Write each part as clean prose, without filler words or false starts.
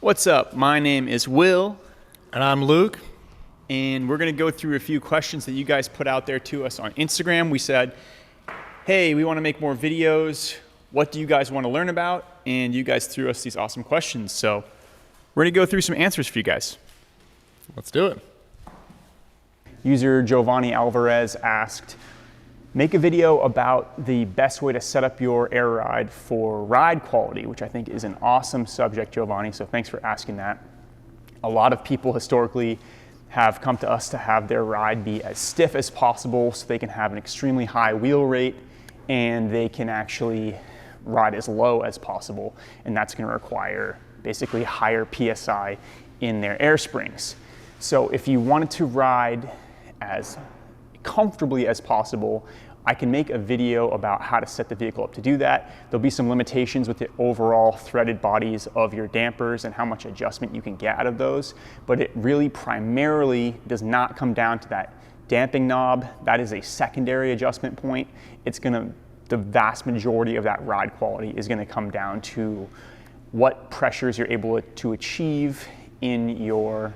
What's up? My name is Will, And I'm Luke. and we're going to go through a few questions that you guys put out there to us on Instagram. We said, hey, we want to make more videos. What do you guys want to learn about? And you guys threw us these awesome questions. So we're going to go through some answers for you guys. Let's do it. User Giovanni Alvarez asked, make a video about the best way to set up your air ride for ride quality, which I think is an awesome subject, Giovanni, so thanks for asking that. A lot of people historically have come to us to have their ride be as stiff as possible so they can have an extremely high wheel rate and they can actually ride as low as possible, and that's going to require basically higher PSI in their air springs. So if you wanted to ride as comfortably as possible, I can make a video about how to set the vehicle up to do that. There'll be some limitations with the overall threaded bodies of your dampers and how much adjustment you can get out of those, but it really primarily does not come down to that damping knob. That is a secondary adjustment point. The vast majority of that ride quality is gonna come down to what pressures you're able to achieve in your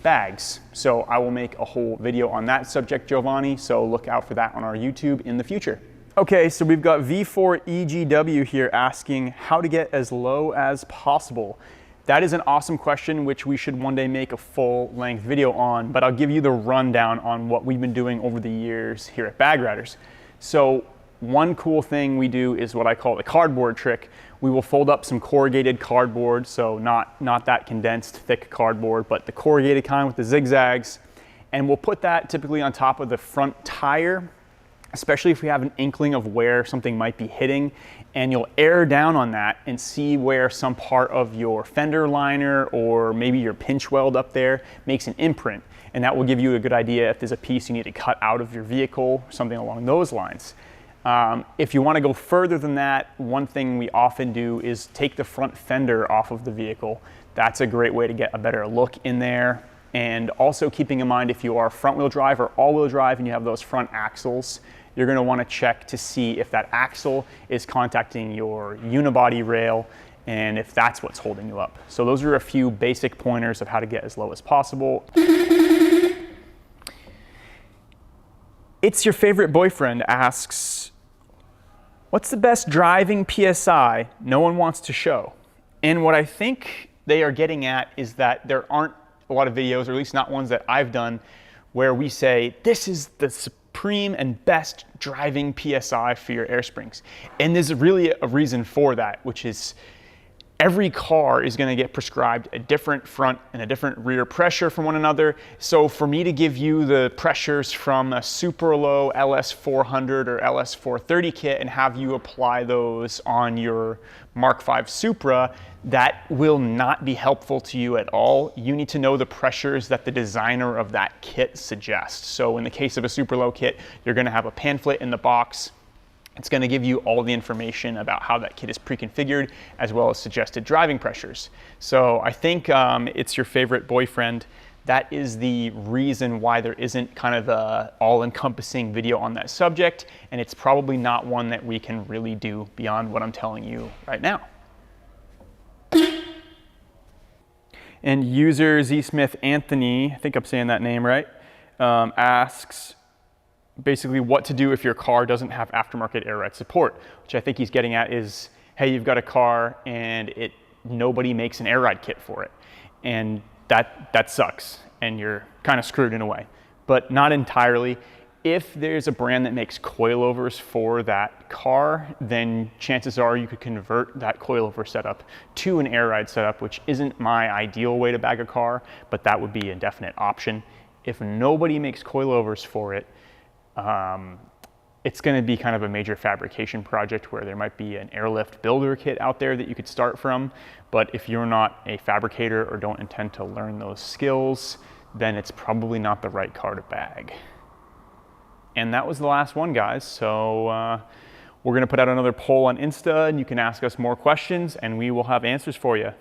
bags. So I will make a whole video on that subject, Giovanni, so look out for that on our YouTube in the future. Okay, so we've got V4EGW here asking how to get as low as possible. That is an awesome question, which we should one day make a full-length video on, but I'll give you the rundown on what we've been doing over the years here at Bag Riders. So one cool thing we do is what I call the cardboard trick. We will fold up some corrugated cardboard, so not that condensed thick cardboard, but the corrugated kind with the zigzags, and we'll put that typically on top of the front tire, especially if we have an inkling of where something might be hitting, and you'll air down on that and see where some part of your fender liner or maybe your pinch weld up there makes an imprint, and that will give you a good idea if there's a piece you need to cut out of your vehicle, something along those lines. If you want to go further than that, one thing we often do is take the front fender off of the vehicle. That's a great way to get a better look in there. And also keeping in mind, if you are front wheel drive or all wheel drive and you have those front axles, you're going to want to check to see if that axle is contacting your unibody rail and if that's what's holding you up. So those are a few basic pointers of how to get as low as possible. It's Your Favorite Boyfriend asks, what's the best driving PSI no one wants to show? And what I think they are getting at is that there aren't a lot of videos, or at least not ones that I've done, where we say, this is the supreme and best driving PSI for your air springs. And there's really a reason for that, which is every car is going to get prescribed a different front and a different rear pressure from one another. So for me to give you the pressures from a super low LS400 or LS430 kit and have you apply those on your Mark V Supra, that will not be helpful to you at all. You need to know the pressures that the designer of that kit suggests. So in the case of a super low kit, you're going to have a pamphlet in the box. It's going to give you all the information about how that kit is pre-configured, as well as suggested driving pressures. So I think It's Your Favorite Boyfriend. That is the reason why there isn't kind of an all-encompassing video on that subject, and it's probably not one that we can really do beyond what I'm telling you right now. And user ZSmith Anthony, I think I'm saying that name right, asks, basically what to do if your car doesn't have aftermarket air ride support, which I think he's getting at is, hey, you've got a car and nobody makes an air ride kit for it. And that sucks and you're kind of screwed in a way, but not entirely. If there's a brand that makes coilovers for that car, then chances are you could convert that coilover setup to an air ride setup, which isn't my ideal way to bag a car, but that would be a definite option. If nobody makes coilovers for it, it's going to be kind of a major fabrication project where there might be an airlift builder kit out there that you could start from. But if you're not a fabricator or don't intend to learn those skills, then it's probably not the right car to bag. And that was the last one, guys. So we're going to put out another poll on Insta and you can ask us more questions and we will have answers for you.